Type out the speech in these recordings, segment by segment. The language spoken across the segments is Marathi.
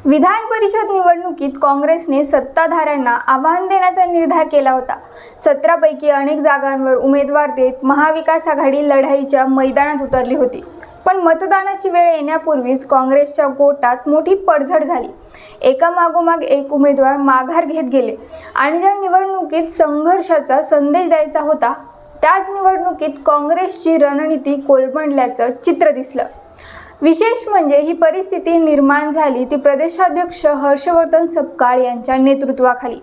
विधान परिषद निवडणुकीत काँग्रेसने सत्ताधाऱ्यांना आव्हान देण्याचा निर्धार केला होता। 17 पैकी अनेक जागांवर उमेदवार देत महाविकास आघाडी लढाईच्या मैदानात उतरली होती। पण मतदानाची वेळ येण्यापूर्वीच काँग्रेसच्या गोटात मोठी पडझड झाली। एकामागोमाग एक उमेदवार माघार घेत गेले आणि ज्या निवडणुकीत संघर्षाचा संदेश द्यायचा होता त्याच निवडणुकीत काँग्रेसची रणनीती कोलमडल्याचं चित्र दिसलं। विशेष म्हणजे ही परिस्थिती निर्माण झाली ती प्रदेशाध्यक्ष हर्षवर्धन सपकाळ यांच्या नेतृत्वाखाली।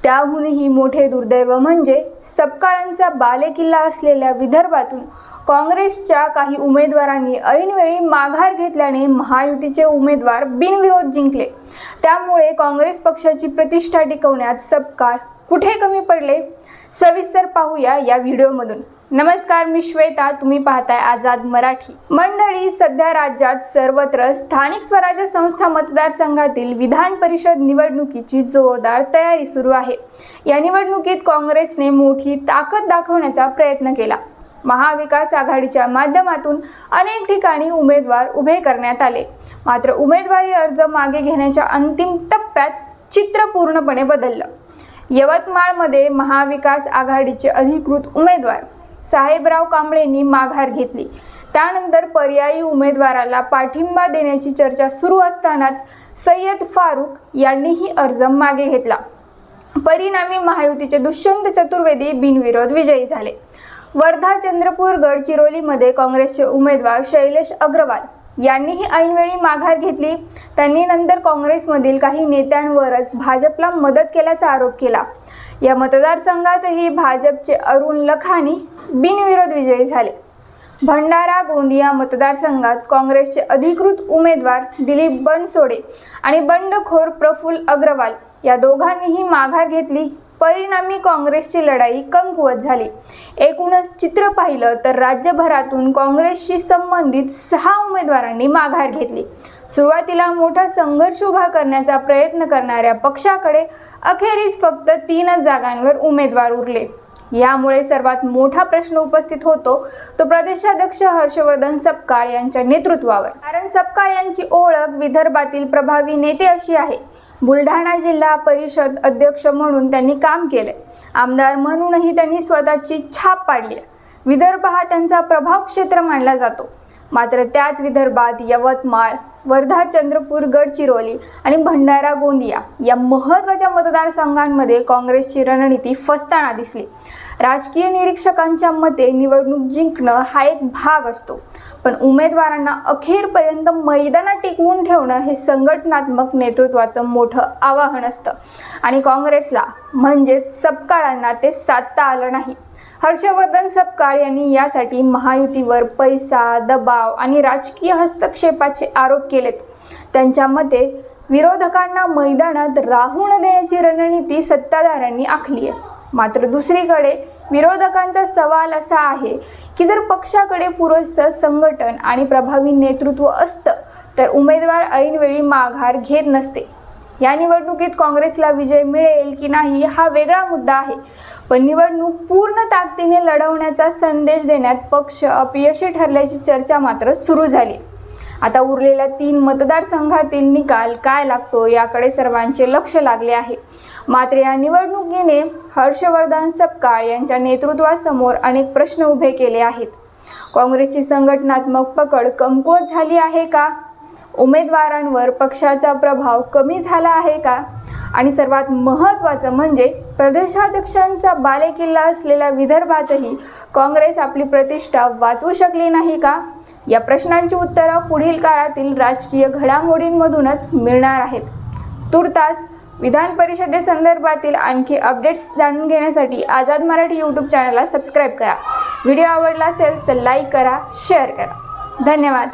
त्याहूनही मोठे दुर्दैव म्हणजे सपकाळांचा बालेकिल्ला असलेल्या विदर्भातून काँग्रेसच्या काही उमेदवारांनी ऐनवेळी माघार घेतल्याने महायुतीचे उमेदवार बिनविरोध जिंकले। त्यामुळे काँग्रेस पक्षाची प्रतिष्ठा टिकवण्यात सपकाळ कुठे कमी पडले सविस्तर पाहूया या व्हिडिओमधून। नमस्कार, मी श्वेता, तुम्ही पाहताय आझाद मराठी। मंडळी, सध्या राज्यात सर्वत्र स्थानिक स्वराज्य संस्था मतदारसंघातील विधान परिषद निवडणुकीची जोरदार तयारी सुरू आहे। या निवडणुकीत काँग्रेसने मोठी ताकद दाखवण्याचा प्रयत्न केला। महाविकास आघाडीच्या माध्यमातून अनेक ठिकाणी उमेदवार उभे करण्यात आले। मात्र उमेदवारी अर्ज मागे घेण्याच्या अंतिम टप्प्यात चित्र पूर्णपणे बदललं। यवतमाळमध्ये महाविकास आघाडीचे अधिकृत उमेदवार साहेबराव कांबळेंनी माघार घेतली। त्यानंतर पर्यायी उमेदवाराला पाठिंबा देण्याची चर्चा सुरू असतानाच सय्यद फारुक यांनीही अर्ज मागे घेतला। परिणामी महायुतीचे दुष्यंत चतुर्वेदी बिनविरोध विजयी झाले। वर्धा, चंद्रपूर, गडचिरोलीमध्ये काँग्रेसचे उमेदवार शैलेश अग्रवाल यांनीही ऐनवेळी माघार घेतली। त्यांनी नंतर काँग्रेसमधील काही नेत्यांवरच भाजपला मदत केल्याचा आरोप केला। या मतदारसंघातही भाजपचे अरुण लखानी बिनविरोध विजयी झाले। भंडारा, गोंदिया मतदारसंघात काँग्रेसचे अधिकृत उमेदवार दिलीप बनसोडे आणि बंडखोर प्रफुल्ल अग्रवाल या दोघांनीही माघार घेतली। परिणामी काँग्रेसची लढाई कमकुवत झाली। एकूणच चित्र पाहिलं तर राज्यभरातून काँग्रेसशी संबंधित 6 उमेदवारांनी माघार घेतली। सुरुवातीला मोठा संघर्ष उभा करण्याचा प्रयत्न करणाऱ्या पक्षाकडे अखेरीस फक्त 3 जागांवर उमेदवार उरले। यामुळे सर्वात मोठा प्रश्न उपस्थित होतो तो प्रदेशाध्यक्ष हर्षवर्धन सपकाळ यांच्या नेतृत्वावर। कारण सपकाळ यांची ओळख विदर्भातील प्रभावी नेते अशी आहे। बुलढाणा जिल्हा परिषद अध्यक्ष म्हणून त्यांनी काम केले। आमदार म्हणूनही त्यांनी स्वतःची छाप पाडली। विदर्भ हा त्यांचा प्रभाव क्षेत्र मानला जातो। मात्र त्याच विदर्भात यवतमाळ, वर्धा, चंद्रपूर, गडचिरोली आणि भंडारा, गोंदिया या महत्त्वाच्या मतदारसंघांमध्ये काँग्रेसची रणनीती फसताना दिसली। राजकीय निरीक्षकांच्या मते निवडणूक जिंकणं हा एक भाग असतो, पण उमेदवारांना अखेरपर्यंत मैदानात टिकवून ठेवणं हे संघटनात्मक नेतृत्वाचं मोठं आवाहन असतं आणि काँग्रेसला म्हणजेच सपकाळांना ते साधता आलं नाही। हर्षवर्धन सपकाळ यांनी यासाठी महायुतीवर पैसा, दबाव आणि राजकीय हस्तक्षेपाचे आरोप केलेत। त्यांच्या मते विरोधकांना मैदानात राहू न देण्याची रणनीती सत्ताधाऱ्यांनी आखली आहे। मात्र दुसरीकडे विरोधकांचा सवाल असा आहे की जर पक्षाकडे पुरेसं संघटन आणि प्रभावी नेतृत्व असतं तर उमेदवार ऐनवेळी माघार घेत नसते। या निवडणुकीत काँग्रेसला विजय मिळेल की नाही हा वेगळा मुद्दा आहे, पण निवडणूक पूर्ण ताकदीने लढवण्याचा संदेश देण्यात पक्ष अपयशी ठरल्याची चर्चा मात्र सुरू झाली। आता उरलेल्या 3 मतदारसंघातील निकाल काय लागतो याकडे सर्वांचे लक्ष लागले आहे। मात्र या निवडणुकीने हर्षवर्धन सपकाळ यांच्या नेतृत्वासमोर अनेक प्रश्न उभे केले आहेत। काँग्रेसची संघटनात्मक पकड कमकुवत झाली आहे का? उमेदवारांवर पक्षाचा प्रभाव कमी झाला आहे का? आणि सर्वात महत्त्वाचं म्हणजे प्रदेशाध्यक्षांचा बालेकिल्ला असलेल्या विदर्भातही काँग्रेस आपली प्रतिष्ठा वाचवू शकली नाही का? या प्रश्नांची उत्तरं पुढील काळातील राजकीय घडामोडींमधूनच मिळणार आहेत। तुर्तास विधान परिषदेसंदर्भातील आणखी अपडेट्स जाणून घेण्यासाठी आझाद मराठी यूट्यूब चॅनलला सबस्क्राईब करा। व्हिडिओ आवडला असेल तर लाईक करा, शेअर करा। धन्यवाद।